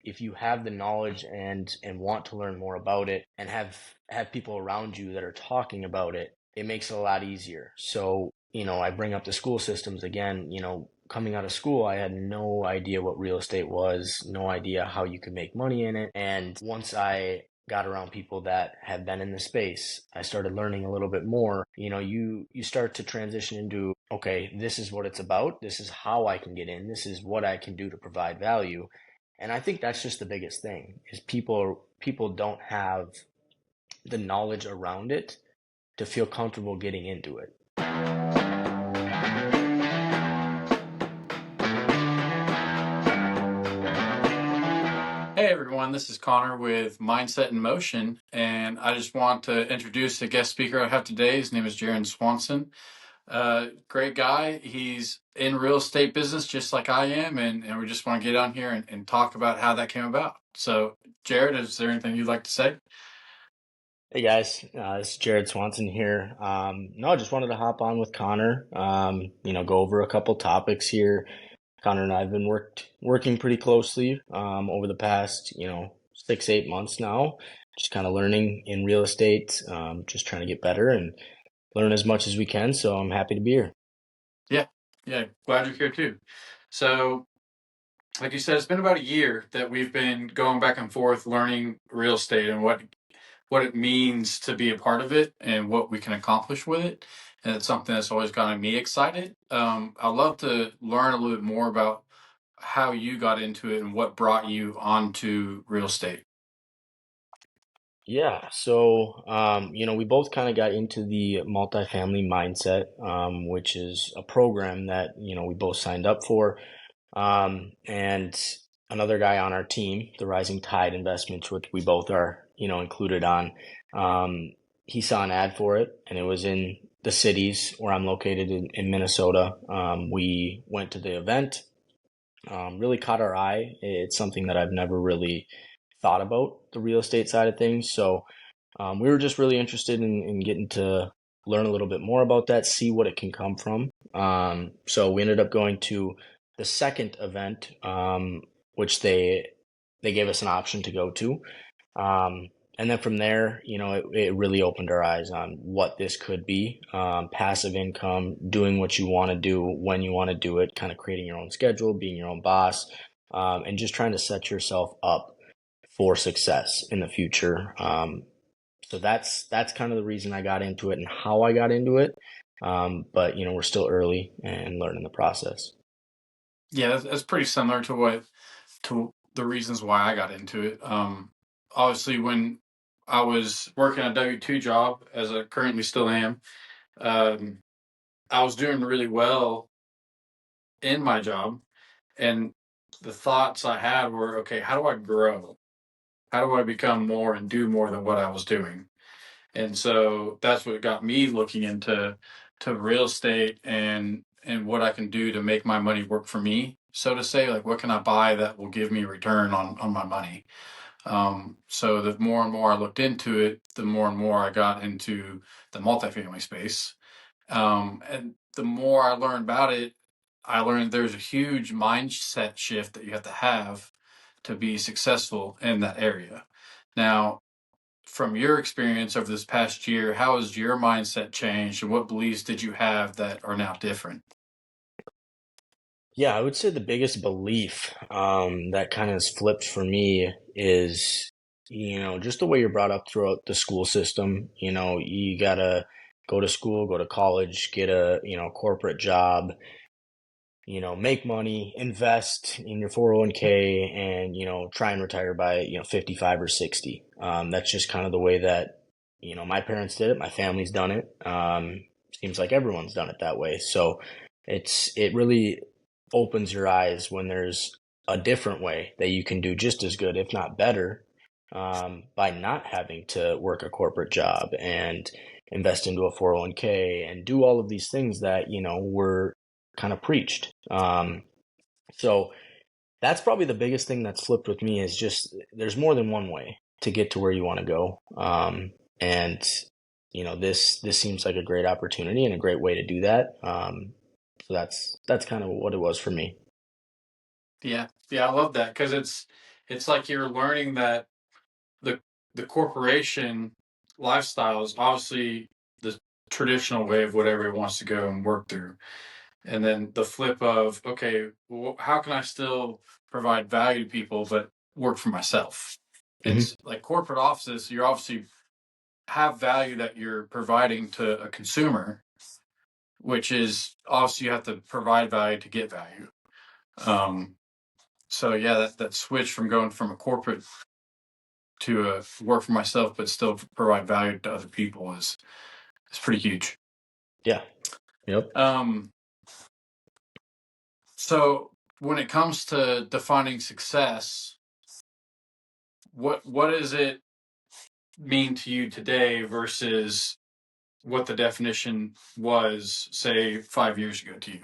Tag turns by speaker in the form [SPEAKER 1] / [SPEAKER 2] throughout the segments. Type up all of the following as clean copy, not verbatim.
[SPEAKER 1] if you have the knowledge and want to learn more about it and have people around you that are talking about it, it makes it a lot easier. So, I bring up the school systems again. Coming out of school, I had no idea what real estate was, no idea how you could make money in it. And once I got around people that have been in the space, I started learning a little bit more. You start to transition into, okay, this is what it's about. This is how I can get in. This is what I can do to provide value. And I think that's just the biggest thing is people don't have the knowledge around it to feel comfortable getting into it.
[SPEAKER 2] Hey everyone, this is Connor with Mindset in Motion, and I just want to introduce the guest speaker I have today. His name is Jared Swanson. Great guy. He's in real estate business just like I am, and we just want to get on here and talk about how that came about. So, Jared, is there anything you'd like to say?
[SPEAKER 1] Hey guys, this is Jared Swanson here. No, I just wanted to hop on with Connor. Go over a couple topics here. Connor and I have been working pretty closely over the past 6-8 months now. Just kind of learning in real estate, just trying to get better and learn as much as we can. So I'm happy to be here.
[SPEAKER 2] Yeah, yeah, glad you're here too. So, like you said, it's been about a year that we've been going back and forth learning real estate and what it means to be a part of it and what we can accomplish with it. And it's something that's always gotten me excited. I'd love to learn a little bit more about how you got into it and what brought you onto real estate.
[SPEAKER 1] Yeah, so we both kind of got into the multifamily mindset, which is a program that we both signed up for. And another guy on our team, the Rising Tide Investments, which we both are included on, he saw an ad for it, and it was in the cities where I'm located in Minnesota. We went to the event, really caught our eye. It's something that I've never really thought about, the real estate side of things. So we were just really interested in getting to learn a little bit more about that, see what it can come from. So we ended up going to the second event, which they gave us an option to go to. And then from there, it really opened our eyes on what this could be. Passive income, doing what you want to do when you want to do it, kind of creating your own schedule, being your own boss, and just trying to set yourself up for success in the future. So that's kind of the reason I got into it and how I got into it. But we're still early and learning the process.
[SPEAKER 2] Yeah, that's pretty similar to the reasons why I got into it. Obviously, when I was working a W-2 job, as I currently still am, um, I was doing really well in my job, and the thoughts I had were, okay, how do I grow? How do I become more and do more than what I was doing? And so that's what got me looking into real estate and what I can do to make my money work for me, so to say. Like, what can I buy that will give me a return on my money? So the more and more I looked into it, the more and more I got into the multifamily space. And the more I learned about it, I learned there's a huge mindset shift that you have to be successful in that area. Now, from your experience over this past year, how has your mindset changed and what beliefs did you have that are now different?
[SPEAKER 1] Yeah, I would say the biggest belief that kind of has flipped for me is, just the way you're brought up throughout the school system. You gotta go to school, go to college, get a, corporate job, make money, invest in your 401k, and, try and retire by, 55 or 60. That's just kind of the way that, my parents did it. My family's done it. Seems like everyone's done it that way. So it really opens your eyes when there's a different way that you can do just as good, if not better, by not having to work a corporate job and invest into a 401k and do all of these things that, were kind of preached. So that's probably the biggest thing that's flipped with me is just there's more than one way to get to where you want to go. And this seems like a great opportunity and a great way to do that. So that's kind of what it was for me.
[SPEAKER 2] Yeah, yeah, I love that because it's like you're learning that the the corporation lifestyle is obviously the traditional way of what everyone wants to go and work through. And then the flip of, okay, well, how can I still provide value to people but work for myself? And
[SPEAKER 1] Hmm.
[SPEAKER 2] like corporate offices, you obviously have value that you're providing to a consumer, which is obviously you have to provide value to get value. Um, so yeah, that switch from going from a corporate to work for myself but still provide value to other people is pretty huge.
[SPEAKER 1] Yeah. Yep.
[SPEAKER 2] Um, so when it comes to defining success, what does it mean to you today versus what the definition was, say, 5 years ago to you?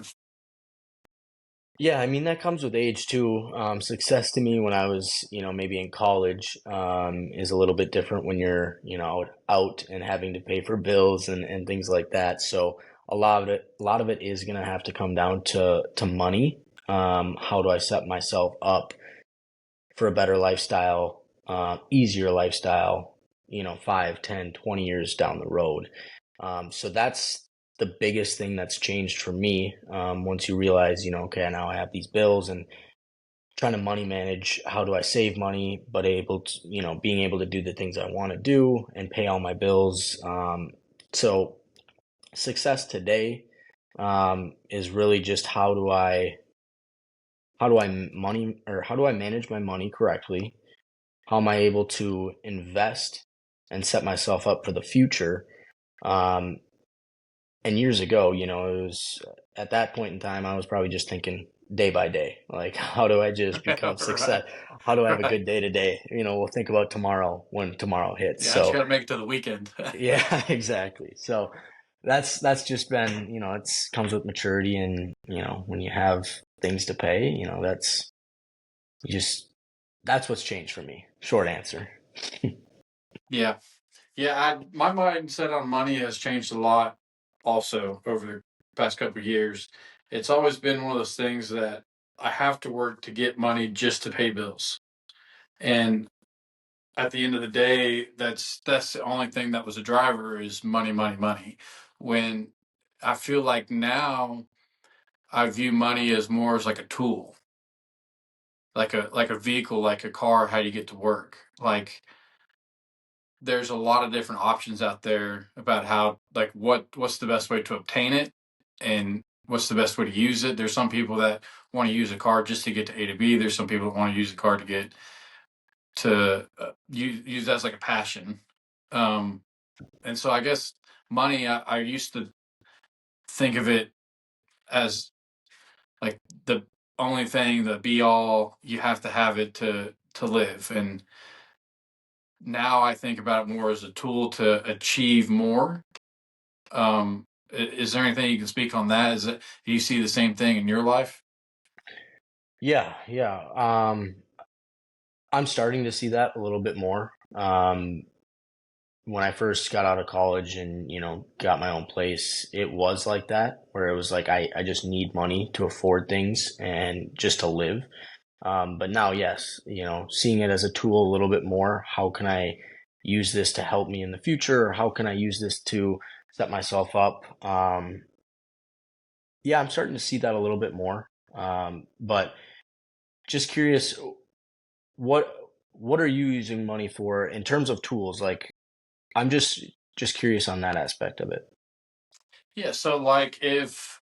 [SPEAKER 1] Yeah, I mean that comes with age too. Success to me when I was, maybe in college, is a little bit different when you're, out and having to pay for bills and things like that. So a lot of it is gonna have to come down to money. How do I set myself up for a better lifestyle, easier lifestyle, 5, 10, 20 years down the road. So that's the biggest thing that's changed for me. Once you realize, okay, now I have these bills and trying to money manage, how do I save money, but able to, being able to do the things I want to do and pay all my bills. So success today, is really just how do I manage my money correctly? How am I able to invest and set myself up for the future? Um, and years ago, it was at that point in time, I was probably just thinking day by day, like, how do I just become
[SPEAKER 2] Right,
[SPEAKER 1] success? How do I have a
[SPEAKER 2] right.
[SPEAKER 1] good day today? We'll think about tomorrow when tomorrow hits.
[SPEAKER 2] Yeah, I just
[SPEAKER 1] So,
[SPEAKER 2] got to make it to the weekend.
[SPEAKER 1] yeah, exactly. So that's just been, it's comes with maturity and, when you have things to pay, you just, that's what's changed for me. Short answer.
[SPEAKER 2] Yeah, yeah. My mindset on money has changed a lot, also over the past couple of years. It's always been one of those things that I have to work to get money just to pay bills, and at the end of the day, that's the only thing that was a driver is money, money, money. When I feel like now I view money as more as like a tool, like a vehicle, like a car, how you get to work. Like there's a lot of different options out there about how like what's the best way to obtain it and what's the best way to use it. There's some people that want to use a car just to get to A to B. There's some people that want to use a car to get to use that as like a passion. Um, and so I guess money, I used to think of it as like the only thing, the be all. You have to have it to live. And now I think about it more as a tool to achieve more. Is there anything you can speak on that? Is it do you see the same thing in your life?
[SPEAKER 1] Yeah, yeah. I'm starting to see that a little bit more. When I first got out of college and, got my own place, it was like that, where it was like I just need money to afford things and just to live. But now, yes, seeing it as a tool a little bit more. How can I use this to help me in the future? Or how can I use this to set myself up? Yeah, I'm starting to see that a little bit more. But just curious, what what are you using money for in terms of tools? Like, I'm just curious on that aspect of it.
[SPEAKER 2] Yeah, so like if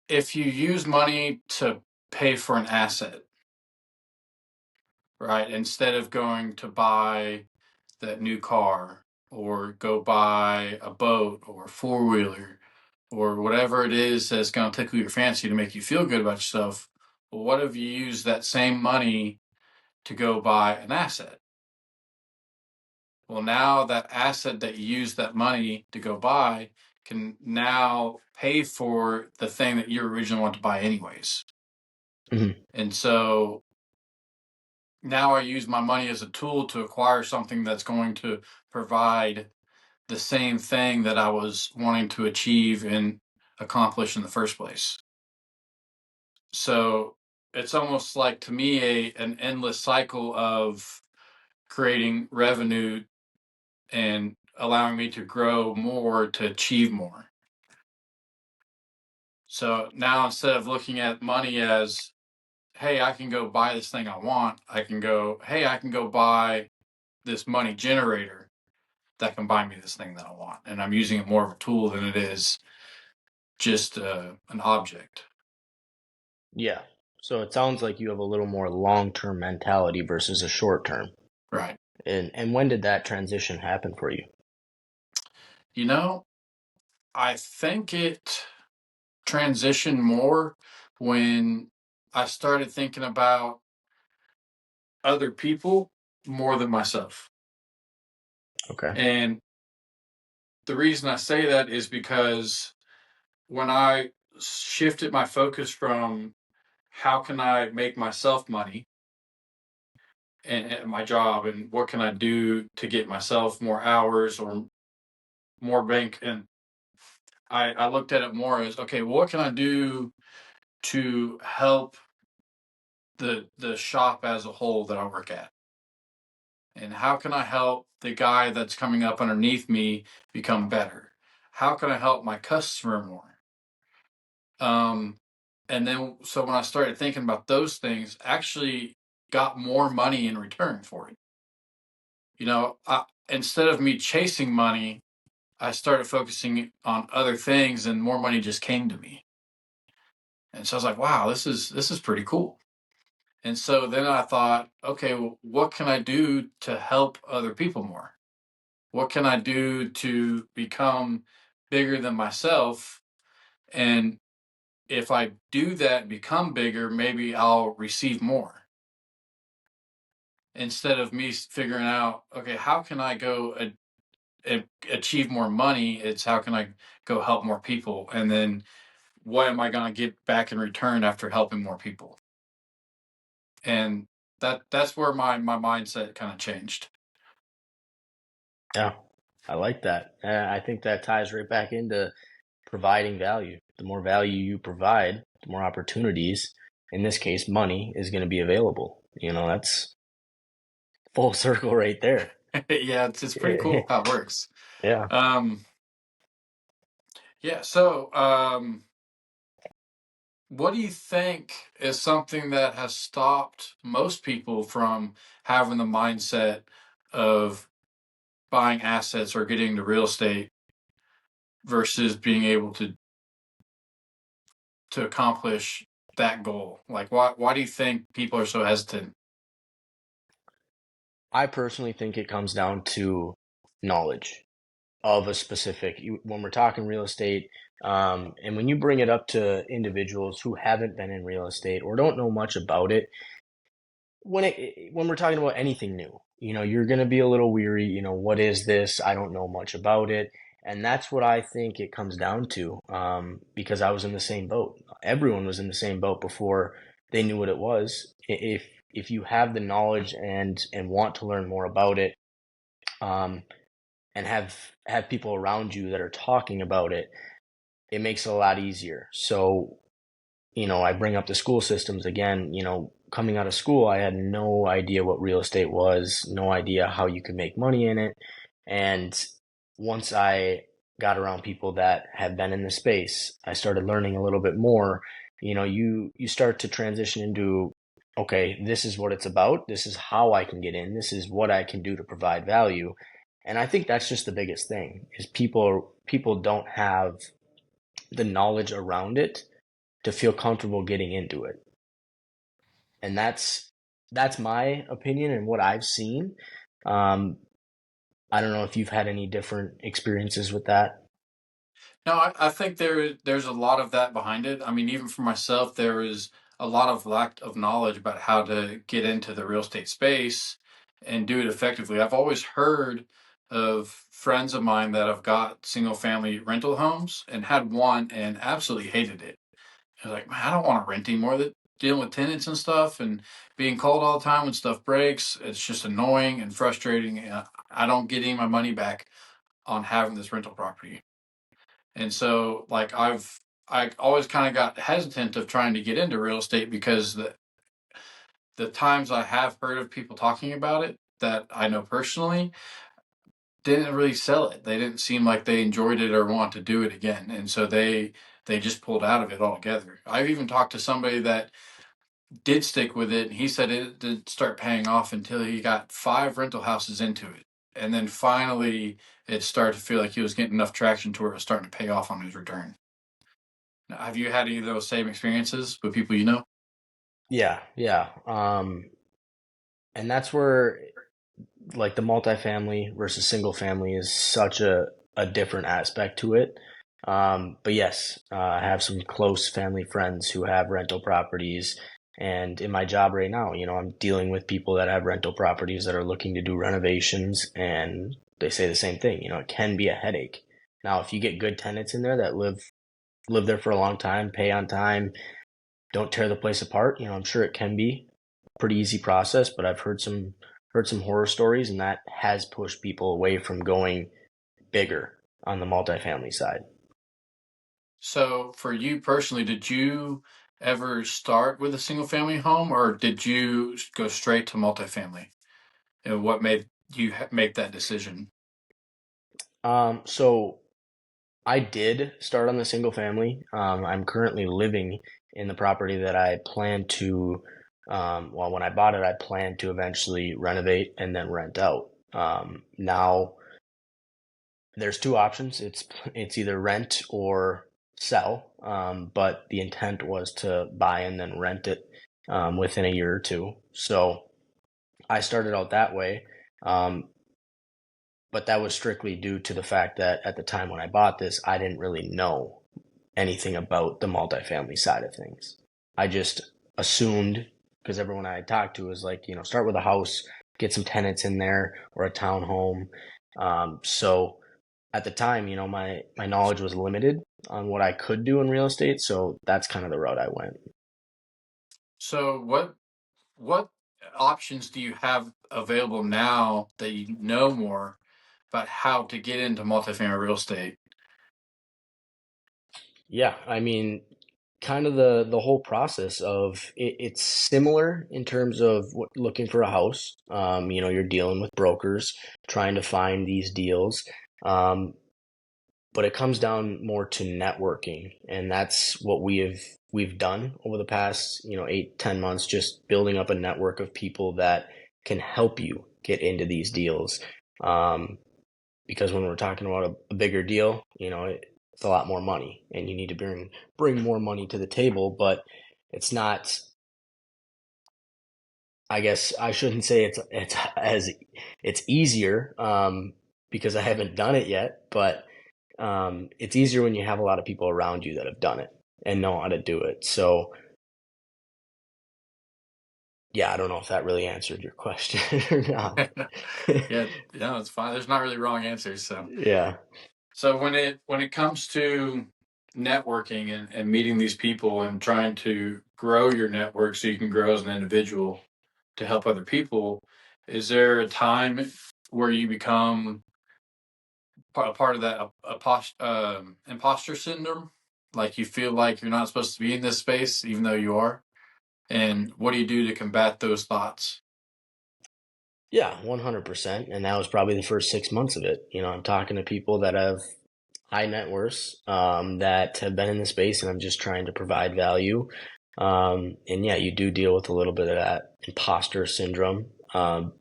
[SPEAKER 2] you use money to pay for an asset, right? Instead of going to buy that new car or go buy a boat or a four-wheeler or whatever it is that's going to tickle your fancy to make you feel good about yourself, well, what if you use that same money to go buy an asset? Well, now that asset that you use that money to go buy can now pay for the thing that you originally wanted to buy anyways.
[SPEAKER 1] Hmm.
[SPEAKER 2] And so now I use my money as a tool to acquire something that's going to provide the same thing that I was wanting to achieve and accomplish in the first place. So it's almost like to me an endless cycle of creating revenue and allowing me to grow more to achieve more. So now instead of looking at money as, hey, I can go buy this thing I want, I can go, hey, I can go buy this money generator that can buy me this thing that I want. And I'm using it more of a tool than it is just an object.
[SPEAKER 1] Yeah. So it sounds like you have a little more long-term mentality versus a short-term.
[SPEAKER 2] Right.
[SPEAKER 1] And when did that transition happen for you?
[SPEAKER 2] You know, I think it transitioned more when I started thinking about other people more than myself.
[SPEAKER 1] Okay.
[SPEAKER 2] And the reason I say that is because when I shifted my focus from how can I make myself money and at my job and what can I do to get myself more hours or more bank, and I looked at it more as, okay, what can I do to help the shop as a whole that I work at? And how can I help the guy that's coming up underneath me become better? How can I help my customer more? Um, and then so when I started thinking about those things, actually got more money in return for it. Instead of me chasing money, I started focusing on other things, and more money just came to me. And so I was like, wow, this is pretty cool. And so then I thought, okay, well, what can I do to help other people more? What can I do to become bigger than myself? And if I do that and become bigger, maybe I'll receive more. Instead of me figuring out, okay, how can I go achieve more money? It's how can I go help more people? And then what am I going to get back in return after helping more people? And that's where my mindset kind of changed.
[SPEAKER 1] Yeah. I like that. I think that ties right back into providing value. The more value you provide, the more opportunities, in this case, money, is going to be available. That's full circle right there.
[SPEAKER 2] Yeah, it's pretty cool how it works.
[SPEAKER 1] Yeah.
[SPEAKER 2] Um, yeah, so what do you think is something that has stopped most people from having the mindset of buying assets or getting into real estate versus being able to accomplish that goal? Like, why do you think people are so hesitant?
[SPEAKER 1] I personally think it comes down to knowledge of a specific, when we're talking real estate, and when you bring it up to individuals who haven't been in real estate or don't know much about it, when we're talking about anything new, you're going to be a little weary. What is this? I don't know much about it. And that's what I think it comes down to, because I was in the same boat. Everyone was in the same boat before they knew what it was. If you have the knowledge and want to learn more about it, um, and have people around you that are talking about it, it makes it a lot easier. So, I bring up the school systems again. Coming out of school, I had no idea what real estate was, no idea how you could make money in it. And once I got around people that have been in the space, I started learning a little bit more. You start to transition into, okay, this is what it's about. This is how I can get in. This is what I can do to provide value. And I think that's just the biggest thing is people don't have the knowledge around it to feel comfortable getting into it. And that's my opinion and what I've seen. Um, I don't know if you've had any different experiences with that.
[SPEAKER 2] No, I think there's a lot of that behind it. I mean, even for myself, there is a lot of lack of knowledge about how to get into the real estate space and do it effectively. I've always heard of friends of mine that have got single family rental homes and had one and absolutely hated it. I was like, man, I don't want to rent anymore. That dealing with tenants and stuff and being called all the time when stuff breaks, it's just annoying and frustrating. And I don't get any of my money back on having this rental property. And so, like, I always kind of got hesitant of trying to get into real estate because the times I have heard of people talking about it that I know personally didn't really sell it. They didn't seem like they enjoyed it or want to do it again, and so they just pulled out of it altogether. I've even talked to somebody that did stick with it, and he said it did start paying off until he got 5 rental houses into it, and then finally it started to feel like he was getting enough traction to where it was starting to pay off on his return. Now, have you had any of those same experiences with people you know?
[SPEAKER 1] Yeah, yeah. And that's where like the multifamily versus single family is such a different aspect to it. But yes, I have some close family friends who have rental properties. And in my job right now, I'm dealing with people that have rental properties that are looking to do renovations, and they say the same thing. It can be a headache. Now, if you get good tenants in there that live there for a long time, pay on time, don't tear the place apart, I'm sure it can be a pretty easy process, but I've heard some horror stories, and that has pushed people away from going bigger on the multifamily side.
[SPEAKER 2] So, for you personally, did you ever start with a single family home or did you go straight to multifamily? And what made you make that decision?
[SPEAKER 1] So I did start on the single family. I'm currently living in the property that I plan to, well, when I bought it, I planned to eventually renovate and then rent out. Now there's two options. It's either rent or sell. But the intent was to buy and then rent it within a year or two. So I started out that way. Um, but that was strictly due to the fact that at the time when I bought this, I didn't really know anything about the multifamily side of things. I just assumed, because everyone I talked to was like, start with a house, get some tenants in there or a townhome. So at the time, my knowledge was limited on what I could do in real estate. So that's kind of the route I went.
[SPEAKER 2] So, what options do you have available now that you know more about how to get into multifamily real estate?
[SPEAKER 1] Yeah, I mean, kind of the whole process of it's similar in terms of looking for a house. You're dealing with brokers trying to find these deals, um, but it comes down more to networking, and that's what we've done over the past 8-10 months, just building up a network of people that can help you get into these deals. Um, because when we're talking about a bigger deal, it's a lot more money, and you need to bring more money to the table. But it's not. I guess I shouldn't say it's easier because I haven't done it yet. But it's easier when you have a lot of people around you that have done it and know how to do it. So yeah, I don't know if that really answered your question or not.
[SPEAKER 2] Yeah, yeah, it's fine. There's not really wrong answers. So,
[SPEAKER 1] Yeah.
[SPEAKER 2] when it comes to networking and meeting these people and trying to grow your network so you can grow as an individual to help other people, is there a time where you become part of that imposter syndrome? Like you feel like you're not supposed to be in this space, even though you are? And what do you do to combat those thoughts?
[SPEAKER 1] Yeah, 100%. And that was probably the first 6 months of it. I'm talking to people that have high net worths that have been in the space, and I'm just trying to provide value. And yeah, you do deal with a little bit of that imposter syndrome. The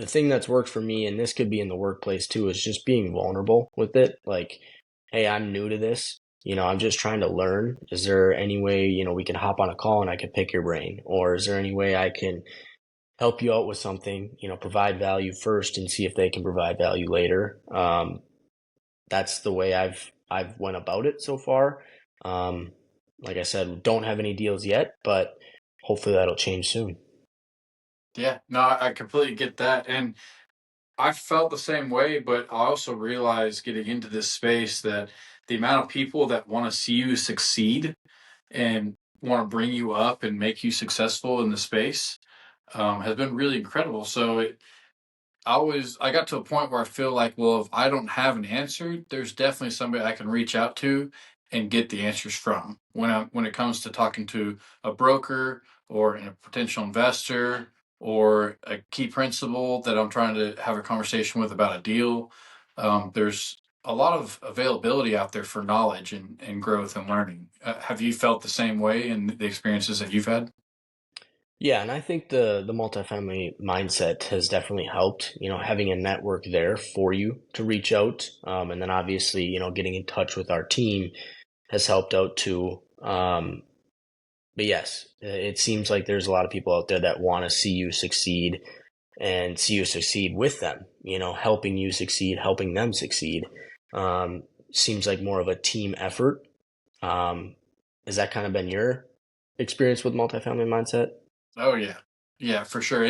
[SPEAKER 1] thing that's worked for me, and this could be in the workplace too, is just being vulnerable with it. Like, hey, I'm new to this. I'm just trying to learn. Is there any way, we can hop on a call and I can pick your brain? Or is there any way I can help you out with something, provide value first and see if they can provide value later? That's the way I've went about it so far. Um, like I said, don't have any deals yet, but hopefully that'll change soon.
[SPEAKER 2] Yeah, no, I completely get that. And I felt the same way, but I also realized getting into this space that the amount of people that want to see you succeed and want to bring you up and make you successful in the space has been really incredible. So I got to a point where I feel like, well, if I don't have an answer, there's definitely somebody I can reach out to and get the answers from when it comes to talking to a broker or in a potential investor or a key principal that I'm trying to have a conversation with about a deal. There's a lot of availability out there for knowledge and growth and learning. Have you felt the same way in the experiences that you've had?
[SPEAKER 1] Yeah, and I think the multifamily mindset has definitely helped, having a network there for you to reach out. And then obviously, getting in touch with our team has helped out too. But yes, it seems like there's a lot of people out there that want to see you succeed and see you succeed with them, helping you succeed, helping them succeed. Seems like more of a team effort. Um, has that kind of been your experience with multifamily mindset?
[SPEAKER 2] Oh yeah, yeah, for sure.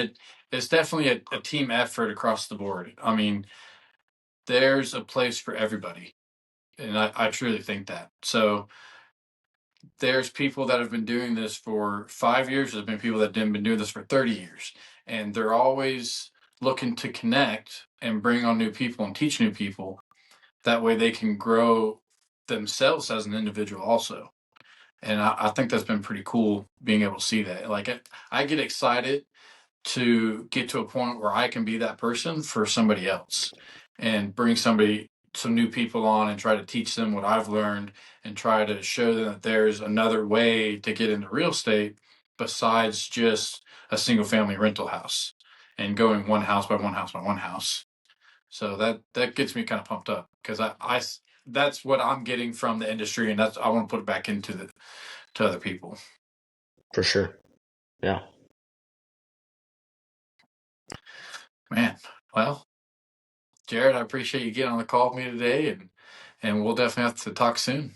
[SPEAKER 2] It's definitely a team effort across the board. I mean, there's a place for everybody, and I truly think that. So there's people that have been doing this for 5 years. There's been people that have been doing this for 30 years, and they're always looking to connect and bring on new people and teach new people. That way, they can grow themselves as an individual also. And I think that's been pretty cool being able to see that. Like I get excited to get to a point where I can be that person for somebody else and bring some new people on and try to teach them what I've learned and try to show them that there's another way to get into real estate besides just a single family rental house and going one house by one house by one house. So that gets me kind of pumped up because that's what I'm getting from the industry, and that's I want to put it back into the to other people.
[SPEAKER 1] For sure. Yeah.
[SPEAKER 2] Man, well, Jared, I appreciate you getting on the call with me today, and we'll definitely have to talk soon.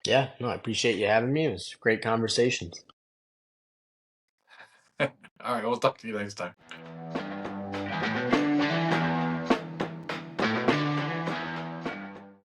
[SPEAKER 1] Yeah. No, I appreciate you having me. It was great conversations.
[SPEAKER 2] All right, we'll talk to you next time.